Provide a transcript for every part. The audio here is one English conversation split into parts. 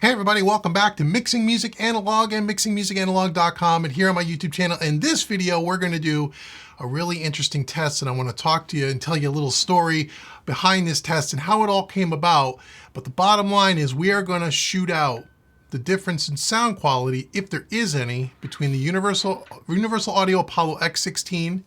Hey everybody, welcome back to Mixing Music Analog and mixingmusicanalog.com, and here on my YouTube channel. In this video, we're going to do a really interesting test, and I want to talk to you and tell you a little story behind this test and how it all came about. But the bottom line is we are going to shoot out the difference in sound quality, if there is any, between the Universal Audio Apollo X16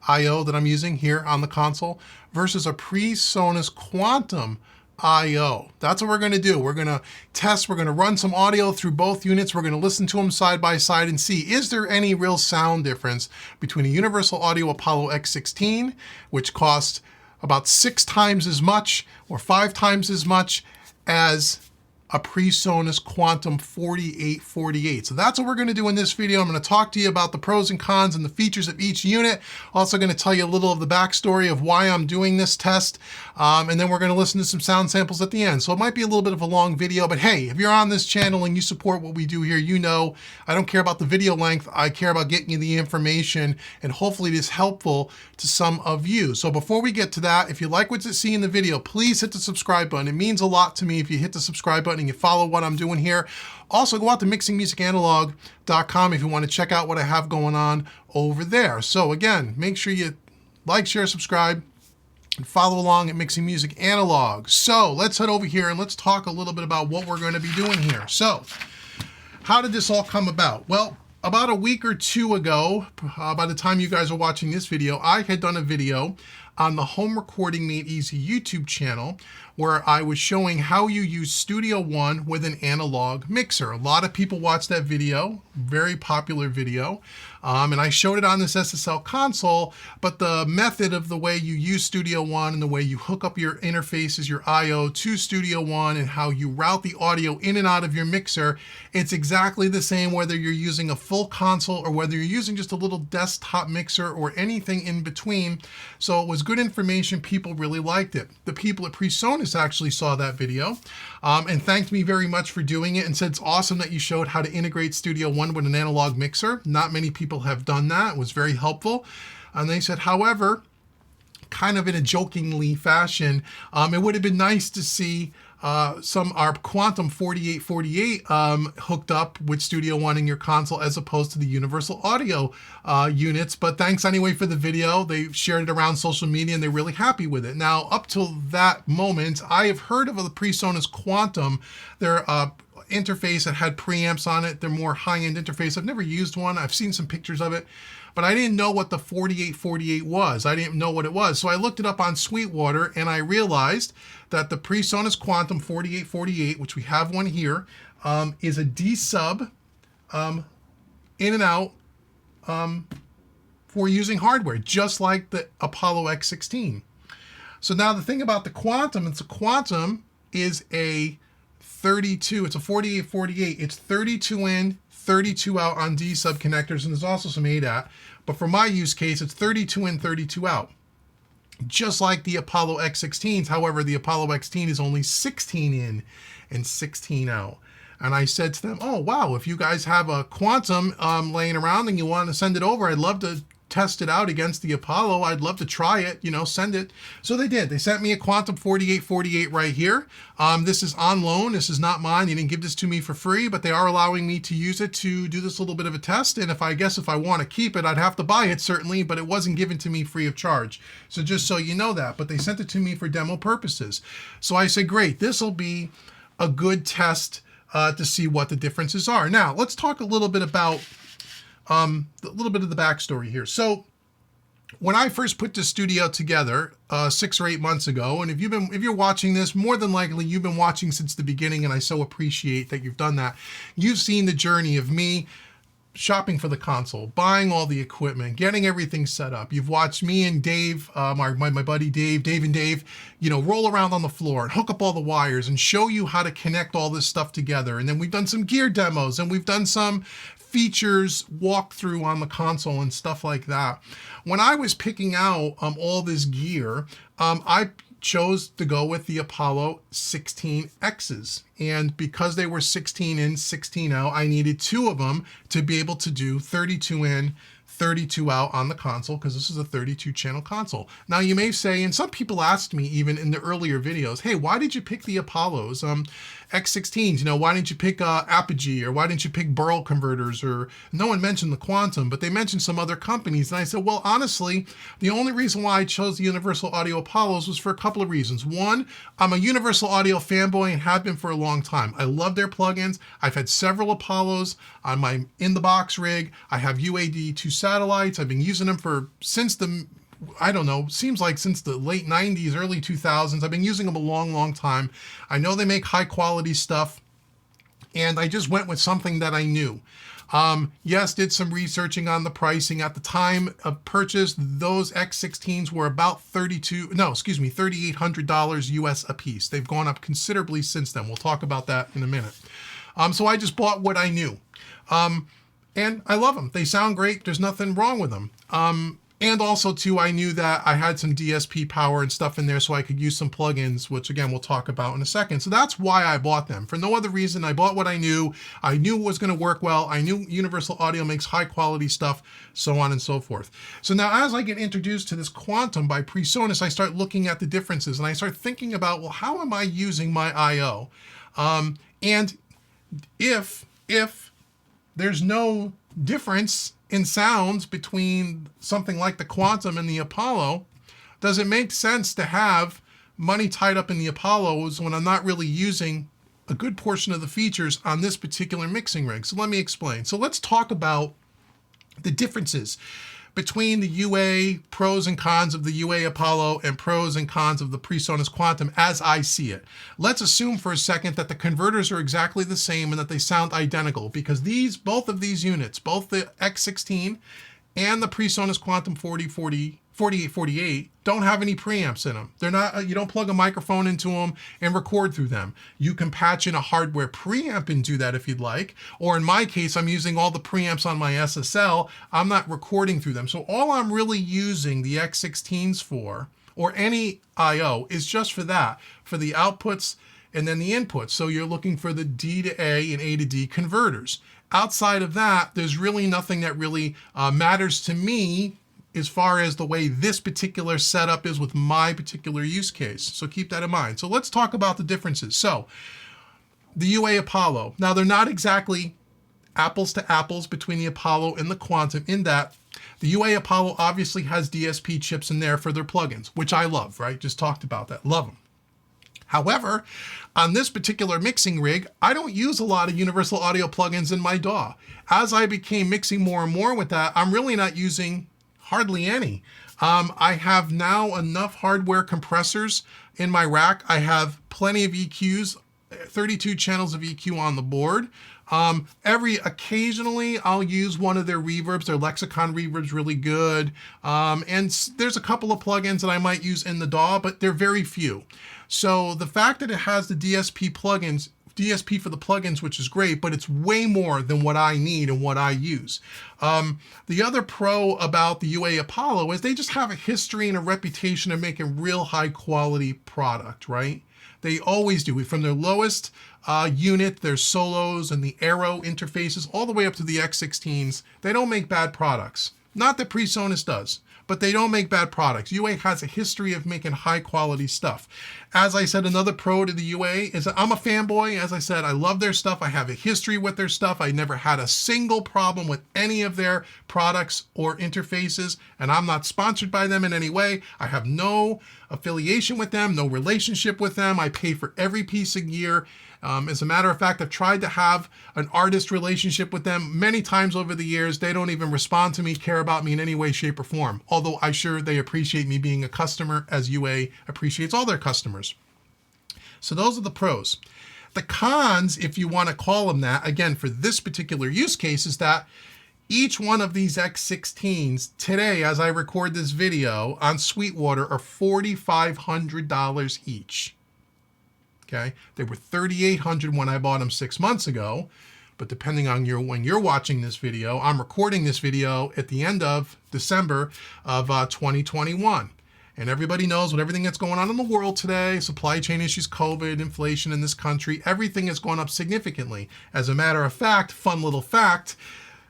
I/O that I'm using here on the console versus a Presonus Quantum I/O. That's what we're going to do. We're going to test, we're going to run some audio through both units. We're going to listen to them side by side and see, is there any real sound difference between a Universal Audio Apollo X16, which costs about 6 times as much or 5 times as much as a Presonus Quantum 4848. So that's what we're going to do in this video. I'm going to talk to you about the pros and cons and the features of each unit. Also going to tell you a little of the backstory of why I'm doing this test. And then we're going to listen to some sound samples at the end. So it might be a little bit of a long video, but hey, if you're on this channel and you support what we do here, you know I don't care about the video length. I care about getting you the information, and hopefully it is helpful to some of you. So before we get to that, if you like what you see in the video, please hit the subscribe button. It means a lot to me if you hit the subscribe button and you follow what I'm doing here. Also, go out to mixingmusicanalog.com if you want to check out what I have going on over there. So again, make sure you like, share, subscribe, and follow along at Mixing Music Analog. So let's head over here and let's talk a little bit about what we're going to be doing here. So how did this all come about? Well, about a week or two ago, by the time you guys are watching this video, I had done a video on the Home Recording Made Easy YouTube channel where I was showing how you use Studio One with an analog mixer. A lot of people watched that video, very popular video, and I showed it on this SSL console, but the method of the way you use Studio One and the way you hook up your interfaces, your I/O to Studio One, and how you route the audio in and out of your mixer, it's exactly the same whether you're using a full console or whether you're using just a little desktop mixer or anything in between. So it was good information. People really liked it. The people at Presonus actually saw that video and thanked me very much for doing it and said it's awesome that you showed how to integrate Studio One with an analog mixer. Not many people have done that. It was very helpful. And they said, however, kind of in a jokingly fashion, it would have been nice to see our Quantum 4848 hooked up with Studio One in your console as opposed to the Universal Audio units. But thanks anyway for the video. They shared it around social media and they're really happy with it. Now, up till that moment, I have heard of the Presonus Quantum. Their interface that had preamps on it. They're more high-end interface. I've never used one. I've seen some pictures of it, but I didn't know what the 4848 was. I didn't know what it was. So I looked it up on Sweetwater and I realized that the Presonus Quantum 4848, which we have one here, is a D-sub in and out for using hardware, just like the Apollo X16. So now the thing about the Quantum, Quantum is a 32, it's a 4848, it's 32 in, 32 out on D-sub connectors, and there's also some ADAT, but for my use case, it's 32 in, 32 out. Just like the Apollo X16s, however, the Apollo X16 is only 16 in and 16 out. And I said to them, oh, wow, if you guys have a Quantum laying around and you want to send it over, I'd love to test it out against the Apollo. I'd love to try it, send it. So they did. They sent me a Quantum 4848 right here. This is on loan. This is not mine. They didn't give this to me for free, but they are allowing me to use it to do this little bit of a test. And if I want to keep it, I'd have to buy it certainly, but it wasn't given to me free of charge. So just so you know that, but they sent it to me for demo purposes. So I said, great, this will be a good test to see what the differences are. Now let's talk a little bit about a little bit of the backstory here. So when I first put this studio together 6 or 8 months ago, and if you're watching this, more than likely you've been watching since the beginning, and I so appreciate that you've done that. You've seen the journey of me shopping for the console, buying all the equipment, getting everything set up. You've watched me and Dave, my buddy Dave and Dave, roll around on the floor and hook up all the wires and show you how to connect all this stuff together. And then we've done some gear demos and we've done some features walkthrough on the console and stuff like that. When I was picking out all this gear, I chose to go with the Apollo 16Xs. And because they were 16 in, 16 out, I needed 2 of them to be able to do 32 in, 32 out on the console, because this is a 32 channel console. Now you may say, and some people asked me even in the earlier videos, hey, why did you pick the Apollos? X16s, you know, why didn't you pick Apogee, or why didn't you pick Burl converters? Or no one mentioned the Quantum, but they mentioned some other companies. And I said, well, honestly, the only reason why I chose the Universal Audio Apollos was for a couple of reasons. One, I'm a Universal Audio fanboy and have been for a long time. I love their plugins. I've had several Apollos on my in-the-box rig. I have UAD2 satellites. I've been using them since the, I don't know, seems like since the late 90s, early 2000s. I've been using them a long, long time. I know they make high quality stuff, and I just went with something that I knew. Yes, did some researching on the pricing. At the time of purchase, those X16s were about $3,800 US a piece. They've gone up considerably since then. We'll talk about that in a minute. So I just bought what I knew. And I love them. They sound great. There's nothing wrong with them. And also, too, I knew that I had some DSP power and stuff in there, so I could use some plugins, which, again, we'll talk about in a second. So that's why I bought them. For no other reason. I bought what I knew. I knew it was going to work well. I knew Universal Audio makes high-quality stuff, so on and so forth. So now, as I get introduced to this Quantum by Presonus, I start looking at the differences, and I start thinking about, well, how am I using my I/O? And if there's no difference in sounds between something like the Quantum and the Apollo, does it make sense to have money tied up in the Apollos when I'm not really using a good portion of the features on this particular mixing rig? So let me explain. So let's talk about the differences between the UA, pros and cons of the UA Apollo, and pros and cons of the Presonus Quantum as I see it. Let's assume for a second that the converters are exactly the same and that they sound identical, because both of these units, both the X16 and the Presonus Quantum 4848, don't have any preamps in them. They're not, you don't plug a microphone into them and record through them. You can patch in a hardware preamp and do that if you'd like. Or in my case, I'm using all the preamps on my SSL. I'm not recording through them. So all I'm really using the X16s for, or any I/O, is just for that, for the outputs and then the inputs. So you're looking for the D to A and A to D converters. Outside of that, there's really nothing that really matters to me as far as the way this particular setup is with my particular use case. So keep that in mind. So let's talk about the differences. So the UA Apollo. Now, they're not exactly apples to apples between the Apollo and the Quantum, in that the UA Apollo obviously has DSP chips in there for their plugins, which I love, right? Just talked about that. Love them. However, on this particular mixing rig, I don't use a lot of Universal Audio plugins in my DAW. As I became mixing more and more with that, I'm really not using hardly any. I have now enough hardware compressors in my rack. I have plenty of EQs, 32 channels of EQ on the board. Occasionally I'll use one of their reverbs. Their Lexicon reverb's really good. And there's a couple of plugins that I might use in the DAW, but they're very few. So the fact that it has the DSP for the plugins, which is great, but it's way more than what I need and what I use. The other pro about the UA Apollo is they just have a history and a reputation of making real high quality product, right? They always do. From their lowest unit, their solos and the Aero interfaces, all the way up to the X16s, they don't make bad products. Not that Presonus does, but they don't make bad products. UA has a history of making high quality stuff. As I said, another pro to the UA is that I'm a fanboy. As I said, I love their stuff. I have a history with their stuff. I never had a single problem with any of their products or interfaces, and I'm not sponsored by them in any way. I have no affiliation with them, no relationship with them. I pay for every piece of gear. As a matter of fact, I've tried to have an artist relationship with them many times over the years. They don't even respond to me, care about me in any way, shape, or form. Although I'm sure they appreciate me being a customer, as UA appreciates all their customers. So those are the pros. The cons, if you want to call them that, again, for this particular use case, is that each one of these X16s today, as I record this video on Sweetwater, are $4,500 each. Okay, they were $3,800 when I bought them 6 months ago, but depending on when you're watching this video, I'm recording this video at the end of December of 2021. And everybody knows with everything that's going on in the world today, supply chain issues, COVID, inflation in this country, everything has gone up significantly. As a matter of fact, fun little fact,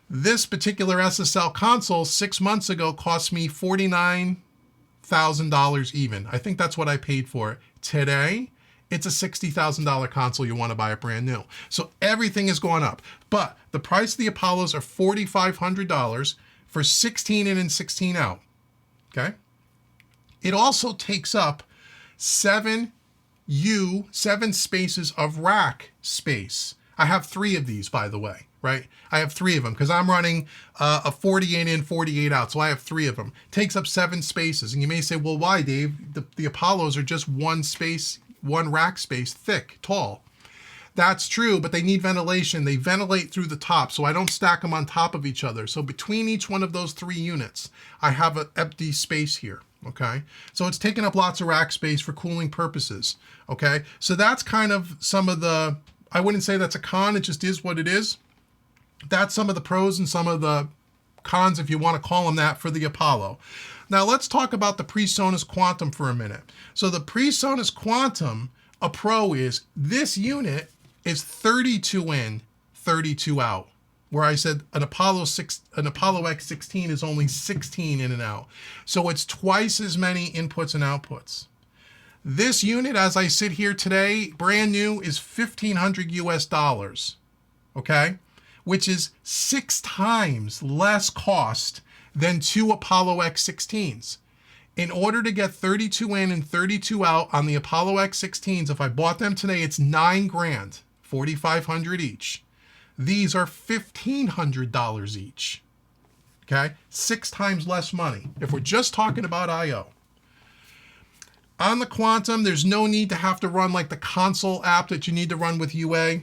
this particular SSL console 6 months ago cost me $49,000 even. I think that's what I paid for it. Today, it's a $60,000 console. You want to buy it brand new. So everything is going up. But the price of the Apollos are $4,500 for 16 in and 16 out. Okay. It also takes up 7 spaces of rack space. I have 3 of these, by the way, right? I have 3 of them because I'm running a 48 in, 48 out. So I have 3 of them. Takes up 7 spaces. And you may say, well, why, Dave? The Apollos are just one rack space thick, tall. That's true, but they need ventilation. They ventilate through the top, so I don't stack them on top of each other. So between each one of those 3 units, I have an empty space here, okay? So it's taking up lots of rack space for cooling purposes, okay? So that's kind of some of the, I wouldn't say that's a con, it just is what it is. That's some of the pros and some of the cons, if you want to call them that, for the Apollo. Now let's talk about the Presonus Quantum for a minute. So the Presonus Quantum, a pro is, this unit is 32 in, 32 out. Where I said an Apollo X16 is only 16 in and out. So it's twice as many inputs and outputs. This unit, as I sit here today, brand new, is $1,500 US, okay? Which is 6 times less cost than 2 Apollo X16s. In order to get 32 in and 32 out on the Apollo X16s, if I bought them today, it's $9 grand, $4,500 each. These are $1,500 each, okay? 6 times less money, if we're just talking about I/O. On the Quantum, there's no need to have to run like the console app that you need to run with UA.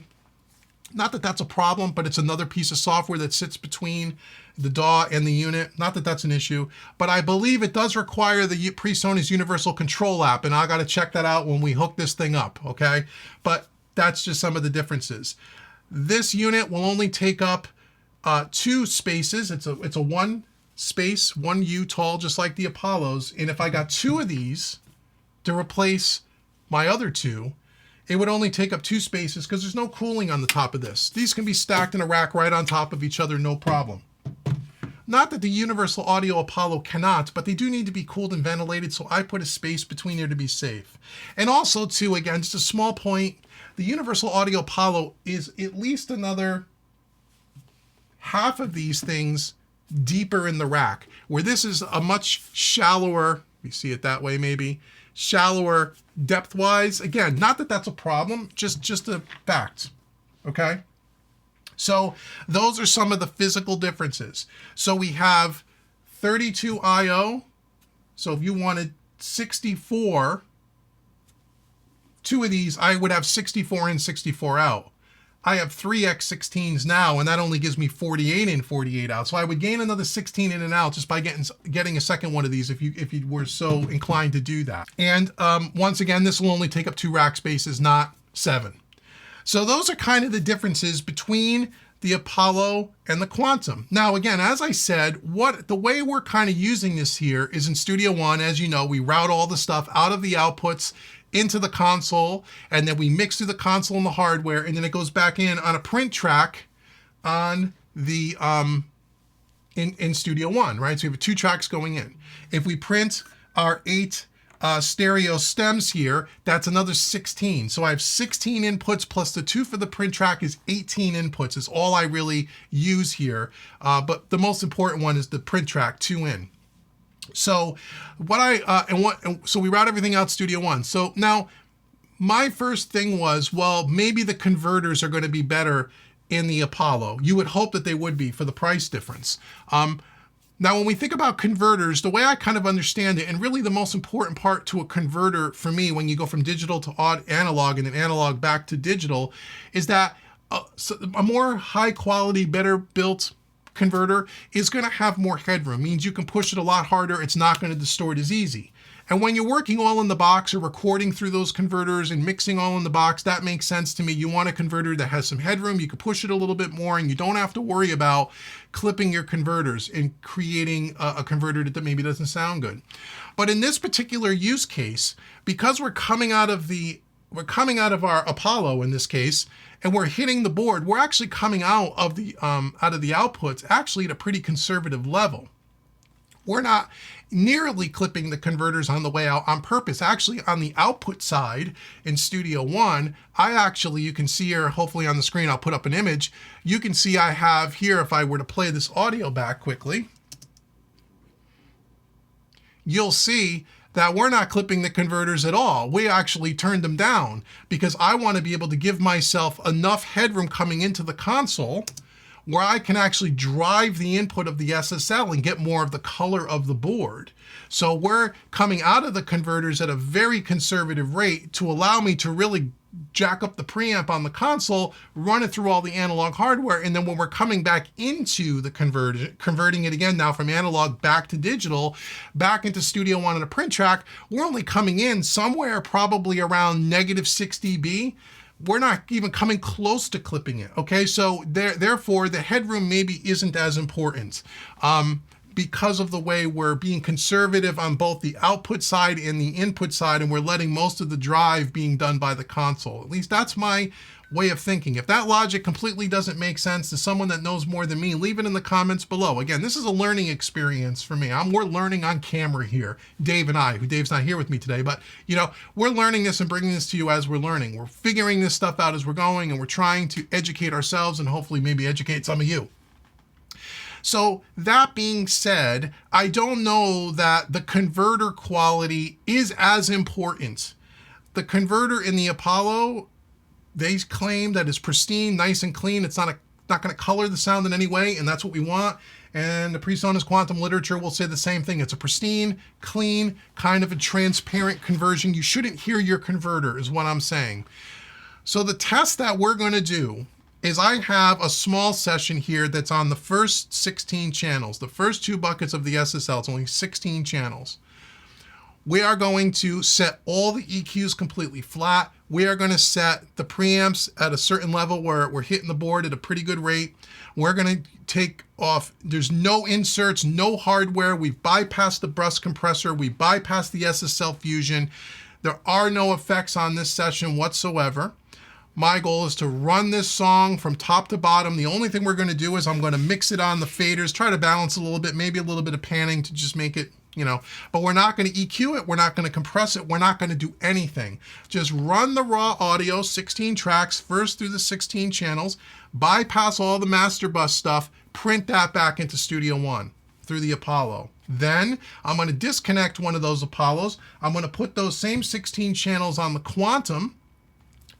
Not that that's a problem, but it's another piece of software that sits between the DAW and the unit. Not that that's an issue, but I believe it does require the Presonus Universal Control app, and I got to check that out when we hook this thing up, okay? But that's just some of the differences. This unit will only take up 2 spaces. It's a 1 space, 1 U tall, just like the Apollos. And if I got 2 of these to replace my other 2, it would only take up 2 spaces because there's no cooling on the top of this. These can be stacked in a rack right on top of each other, no problem. Not that the Universal Audio Apollo cannot, but they do need to be cooled and ventilated, so I put a space between there to be safe. And also, too, again, just a small point, the Universal Audio Apollo is at least another half of these things deeper in the rack, where this is a much shallower, you see it that way maybe, shallower depth-wise. Again, not that that's a problem, just a fact, okay? So those are some of the physical differences. So we have 32 I/O. So if you wanted 64, 2 of these, I would have 64 in, 64 out. I have 3 X16s now, and that only gives me 48 in, 48 out. So I would gain another 16 in and out just by getting a second one of these if you were so inclined to do that. And once again, this will only take up 2 rack spaces, not 7. So those are kind of the differences between the Apollo and the Quantum. Now, again, as I said, the way we're kind of using this here is in Studio One. As you know, we route all the stuff out of the outputs into the console, and then we mix through the console and the hardware, and then it goes back in on a print track on the in Studio One, right? So we have 2 tracks going in. If we print our 8 stereo stems here, that's another 16. So I have 16 inputs plus the 2 for the print track is 18 inputs is all I really use here. But the most important one is the print track, 2 in. So so we route everything out Studio One. So now my first thing was, well, maybe the converters are going to be better in the Apollo. You would hope that they would be for the price difference. Now, when we think about converters, the way I kind of understand it, and really the most important part to a converter for me when you go from digital to analog and then analog back to digital, is that a more high quality, better built converter is going to have more headroom. Means you can push it a lot harder. It's not going to distort as easy. And when you're working all in the box or recording through those converters and mixing all in the box, that makes sense to me. You want a converter that has some headroom. You can push it a little bit more, and you don't have to worry about clipping your converters and creating a converter that maybe doesn't sound good. But in this particular use case, because we're coming out of our Apollo in this case, and we're hitting the board, we're actually coming out of the outputs actually at a pretty conservative level. We're not nearly clipping the converters on the way out on purpose. Actually, on the output side in Studio One, you can see here, hopefully on the screen, I'll put up an image. You can see I have here, if I were to play this audio back quickly, you'll see that we're not clipping the converters at all. We actually turned them down because I want to be able to give myself enough headroom coming into the console where I can actually drive the input of the SSL and get more of the color of the board. So we're coming out of the converters at a very conservative rate to allow me to really jack up the preamp on the console, run it through all the analog hardware, and then when we're coming back into the converting it again now from analog back to digital, back into Studio One and a print track, we're only coming in somewhere probably around -6 dB. We're not even coming close to clipping it, okay? So therefore, the headroom maybe isn't as important because of the way we're being conservative on both the output side and the input side, and we're letting most of the drive being done by the console. At least that's my way of thinking. If that logic completely doesn't make sense to someone that knows more than me, leave it in the comments below. Again, this is a learning experience for me. We're learning on camera here, Dave and I, who Dave's not here with me today, but we're learning this and bringing this to you as we're learning. We're figuring this stuff out as we're going, and we're trying to educate ourselves and hopefully maybe educate some of you. So that being said, I don't know that the converter quality is as important. The converter in the Apollo, they claim that it's pristine, nice and clean. It's not going to color the sound in any way, and that's what we want. And the Presonus quantum literature will say the same thing. It's a pristine, clean, kind of a transparent conversion. You shouldn't hear your converter, is what I'm saying. So the test that we're going to do is I have a small session here that's on the first 16 channels, the first 2 buckets of the SSL. It's only 16 channels. We are going to set all the EQs completely flat. We are going to set the preamps at a certain level where we're hitting the board at a pretty good rate. We're going to take off, there's no inserts, no hardware. We've bypassed the bus compressor. We bypassed the SSL fusion. There are no effects on this session whatsoever. My goal is to run this song from top to bottom. The only thing we're going to do is I'm going to mix it on the faders, try to balance a little bit, maybe a little bit of panning to just make it, but we're not going to EQ it. We're not going to compress it. We're not going to do anything. Just run the raw audio, 16 tracks, first through the 16 channels, bypass all the master bus stuff, print that back into Studio One through the Apollo. Then I'm going to disconnect one of those Apollos. I'm going to put those same 16 channels on the Quantum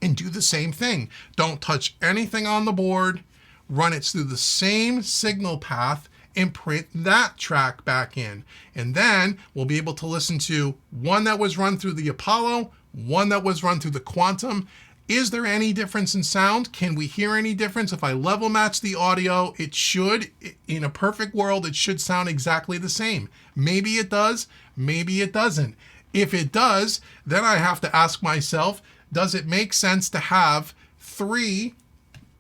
and do the same thing. Don't touch anything on the board, run it through the same signal path, and print that track back in. And then we'll be able to listen to one that was run through the Apollo, one that was run through the Quantum. Is there any difference in sound? Can we hear any difference? If I level match the audio, it should, in a perfect world, it should sound exactly the same. Maybe it does, maybe it doesn't. If it does, then I have to ask myself, does it make sense to have 3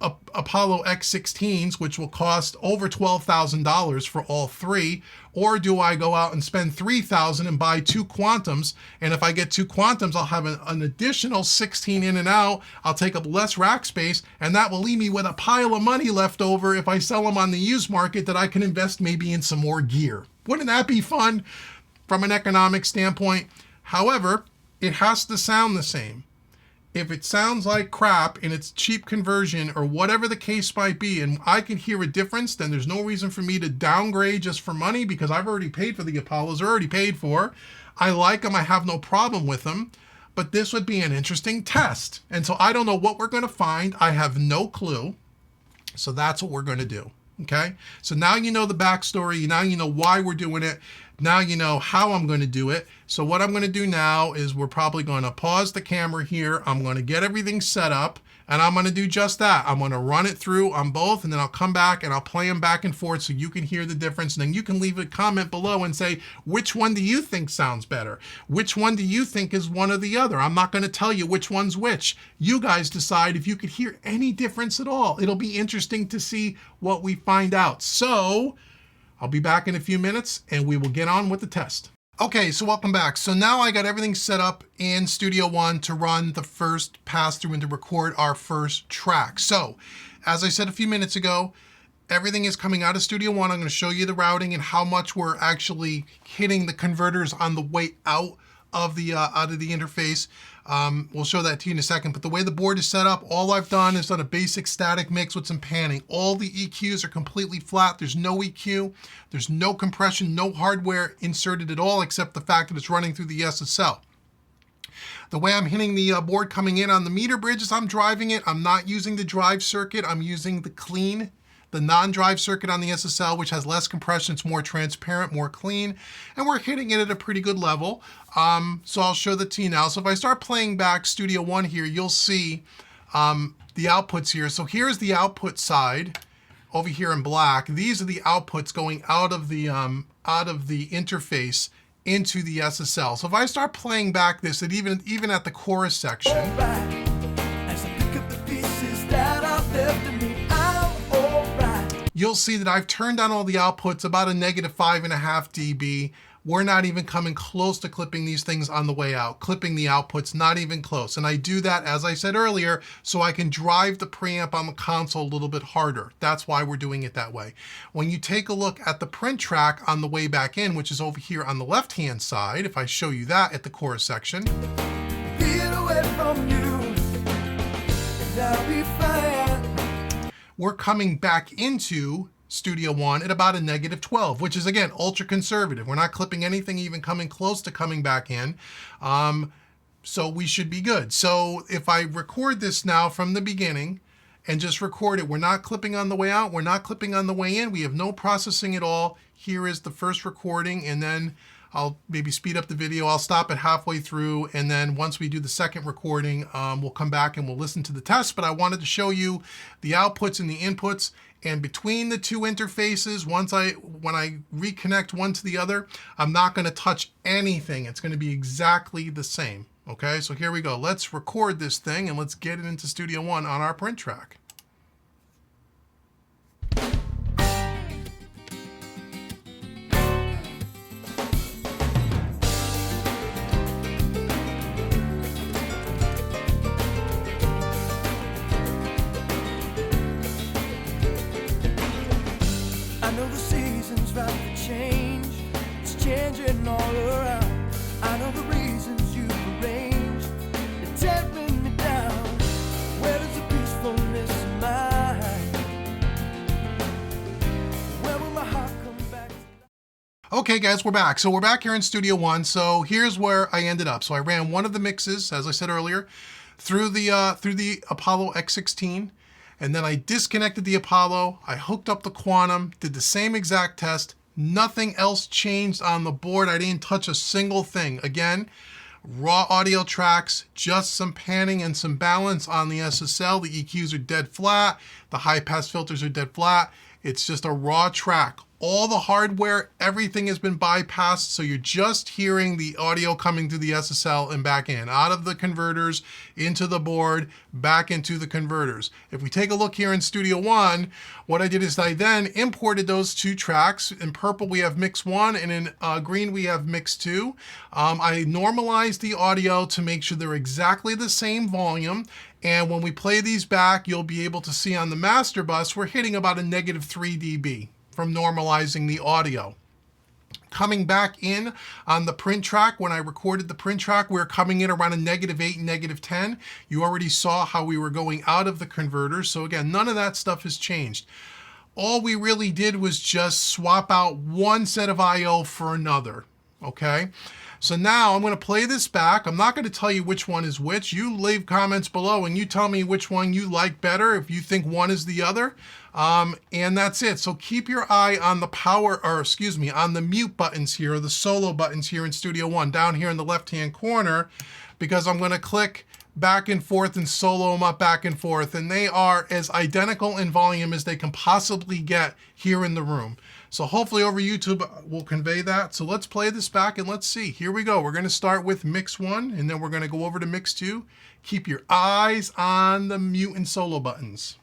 Apollo X16s, which will cost over $12,000 for all 3, or do I go out and spend $3,000 and buy 2 Quantums? And if I get 2 Quantums, I'll have an additional 16 in and out. I'll take up less rack space, and that will leave me with a pile of money left over if I sell them on the used market that I can invest maybe in some more gear. Wouldn't that be fun from an economic standpoint? However, it has to sound the same. If it sounds like crap and it's cheap conversion or whatever the case might be, and I can hear a difference, then there's no reason for me to downgrade just for money because I've already paid for the Apollos. They're already paid for. I like them. I have no problem with them. But this would be an interesting test. And so I don't know what we're going to find. I have no clue. So that's what we're going to do. Okay? So now you know the backstory. Now you know why we're doing it. Now you know how I'm going to do it. So what I'm going to do now is we're probably going to pause the camera here. I'm going to get everything set up, and I'm going to do just that. I'm going to run it through on both, and then I'll come back and I'll play them back and forth so you can hear the difference. And then you can leave a comment below and say, which one do you think sounds better? Which one do you think is one or the other? I'm not going to tell you which one's which. You guys decide if you could hear any difference at all. It'll be interesting to see what we find out. So I'll be back in a few minutes and we will get on with the test. Okay, so welcome back. So now I got everything set up in Studio One to run the first pass through and to record our first track. So as I said a few minutes ago, Everything is coming out of Studio One. I'm going to show you the routing and how much we're actually hitting the converters on the way out of the interface. We'll show that to you in a second, but the way the board is set up, all I've done is done a basic static mix with some panning. All the EQs are completely flat. There's no EQ, there's no compression, no hardware inserted at all, except the fact that it's running through the SSL. The way I'm hitting the board coming in on the meter bridge is I'm driving it. I'm not using the drive circuit. I'm using the non-drive circuit on the SSL, which has less compression. It's more transparent, more clean, and we're hitting it at a pretty good level. So I'll show that to you now. So if I start playing back Studio One here, you'll see the outputs here. So here's the output side over here in black. These are the outputs going out of the interface into the SSL. So if I start playing back this, and even at the chorus section, you'll see that I've turned on all the outputs about a -5.5 dB. We're not even coming close to clipping these things on the way out. Clipping the outputs, not even close. And I do that, as I said earlier, so I can drive the preamp on the console a little bit harder. That's why we're doing it that way. When you take a look at the print track on the way back in, which is over here on the left-hand side, if I show you that at the chorus section, we're coming back into Studio One at about a -12, which is, again, ultra conservative. We're not clipping anything even coming close to coming back in. So we should be good. So if I record this now from the beginning and just record it, we're not clipping on the way out, we're not clipping on the way in, we have no processing at all. Here is the first recording, and then I'll maybe speed up the video. I'll stop it halfway through, and then once we do the second recording, we'll come back and we'll listen to the test. But I wanted to show you the outputs and the inputs, and between the two interfaces, when I reconnect one to the other, I'm not going to touch anything. It's going to be exactly the same. Okay, so here we go. Let's record this thing and let's get it into Studio One on our print track. I know the seasons right to change. It's changing all around. I know the reasons you've arranged. They're tearing me down. Where is the peacefulness of mine? Where will my heart come back? Okay guys, we're back. So we're back here in Studio One. So here's where I ended up. So I ran one of the mixes, as I said earlier, through the Apollo X16. And then I disconnected the Apollo, I hooked up the Quantum, did the same exact test, nothing else changed on the board. I didn't touch a single thing. Again, raw audio tracks, just some panning and some balance on the SSL. The EQs are dead flat, the high pass filters are dead flat. It's just a raw track. All the hardware, everything has been bypassed, so you're just hearing the audio coming through the SSL and back in, out of the converters, into the board, back into the converters. If we take a look here in Studio One, what I did is I then imported those two tracks. In purple we have mix 1, and in green we have mix 2. I normalized the audio to make sure they're exactly the same volume. And when we play these back, you'll be able to see on the master bus, we're hitting about a -3 dB from normalizing the audio. Coming back in on the print track, when I recorded the print track, we were coming in around a -8 and -10. You already saw how we were going out of the converter. So again, none of that stuff has changed. All we really did was just swap out one set of I/O for another, okay? So now I'm going to play this back. I'm not going to tell you which one is which. You leave comments below and you tell me which one you like better, if you think one is the other. And that's it. So keep your eye on the on the mute buttons here, or the solo buttons here in Studio One, down here in the left-hand corner, because I'm going to click back and forth and solo them up back and forth, and they are as identical in volume as they can possibly get here in the room. So hopefully over YouTube will convey that. So let's play this back and let's see. Here we go. We're going to start with mix 1, and then we're going to go over to mix 2. Keep your eyes on the mute and solo buttons.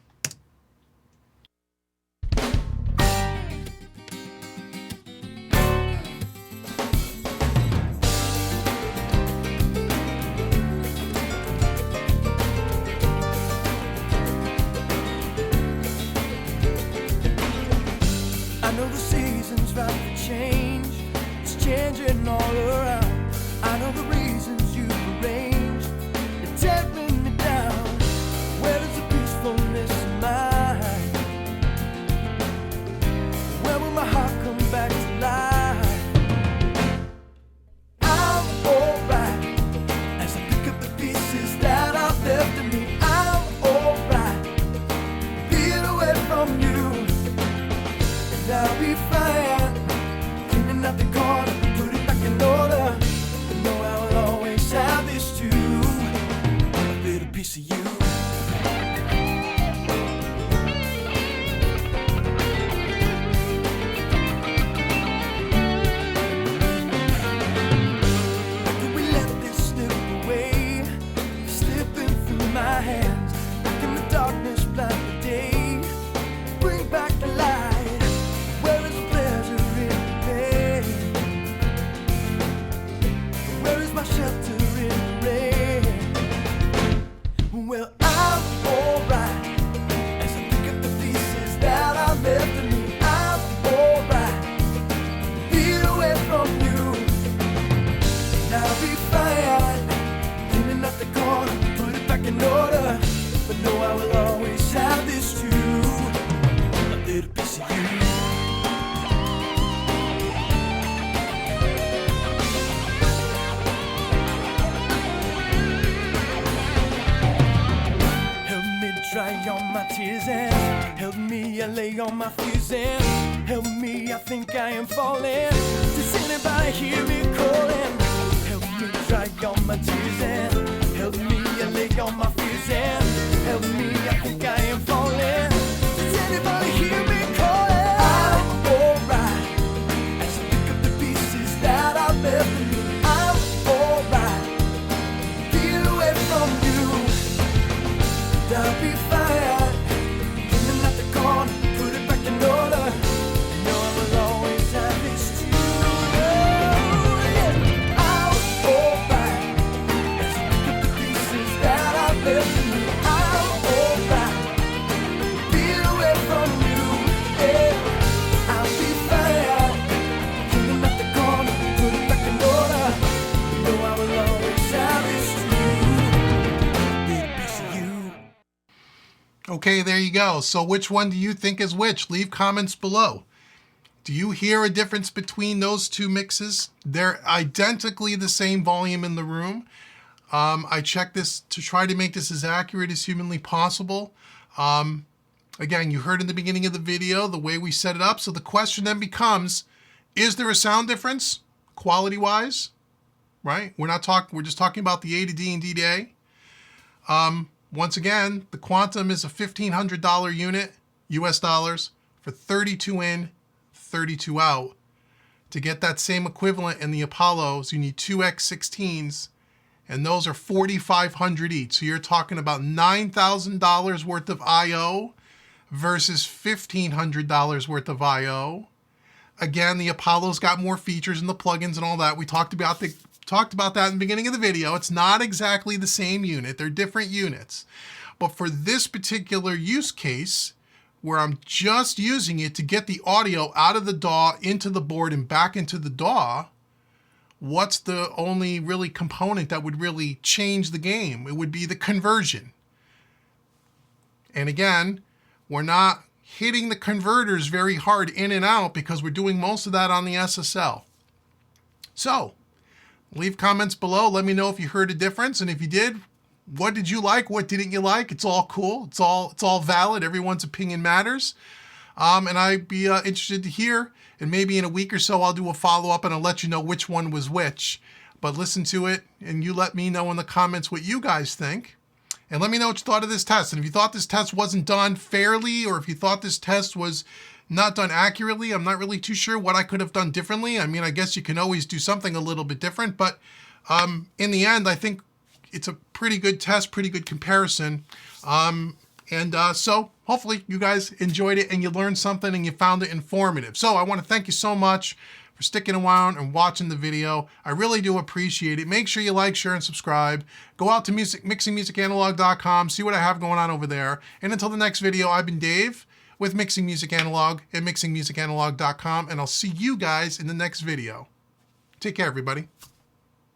changing all around. I know the reasons you've arranged. You're tearing me down. Where is the peacefulness of mine? When will my heart come back to life? I'm alright as I pick up the pieces that I've left in me. I'm alright, being away from you, and I'll be fine. Cleaning up the corner, put it back in order. But know I will always have this too, a little piece of you. My hands, back in the darkness, blind the day. Bring back the light. Where is the pleasure in the pain? Where is my shelter in the rain? Well, I'm alright as I pick up the pieces that I left in me. I'm alright, be away from you, and I'll be fine. Cleaning up the corner, in order, but know I will always have this too, a little piece of you. Help me dry all my tears and help me allay all my fears and help me, I think I am falling. Does anybody hear me calling? Help me dry all my tears and help me allay all my fears and help me, I think I am falling. Does anybody hear me calling? I'm alright as I pick up the pieces that I've left in me. I'm alright, being away from you, and I'll be fine. Cleaning out the corner, put it back in order. You know I will always have this too. Okay, there you go. So which one do you think is which? Leave comments below. Do you hear a difference between those two mixes? They're identically the same volume in the room. I checked this to try to make this as accurate as humanly possible. Again, you heard in the beginning of the video the way we set it up. So the question then becomes, is there a sound difference quality-wise? Right? We're just talking about the A to D and D to A. Once again, the Quantum is a $1,500 unit, US dollars, for 32 in, 32 out. To get that same equivalent in the Apollos, you need two X16s, and those are $4,500 each. So you're talking about $9,000 worth of I/O versus $1,500 worth of I/O. Again, the Apollo's got more features and the plugins and all that. We talked about that in the beginning of the video. It's not exactly the same unit. They're different units. But for this particular use case, where I'm just using it to get the audio out of the DAW into the board and back into the DAW, what's the only really component that would really change the game? It would be the conversion. And again, we're not hitting the converters very hard in and out because we're doing most of that on the SSL. So, leave comments below. Let me know if you heard a difference, and if you did, what did you like? What didn't you like? It's all cool. It's all valid. Everyone's opinion matters. And I'd be interested to hear. And maybe in a week or so, I'll do a follow-up and I'll let you know which one was which. But listen to it, and you let me know in the comments what you guys think. And let me know what you thought of this test. And if you thought this test wasn't done fairly, or if you thought this test was not done accurately, I'm not really too sure what I could have done differently. I mean, I guess you can always do something a little bit different, but in the end, I think it's a pretty good test, pretty good comparison. So hopefully you guys enjoyed it and you learned something and you found it informative. So I want to thank you so much for sticking around and watching the video. I really do appreciate it. Make sure you like, share, and subscribe. Go out to mixingmusicanalog.com, see what I have going on over there. And until the next video, I've been Dave with Mixing Music Analog at mixingmusicanalog.com, and I'll see you guys in the next video. Take care, everybody.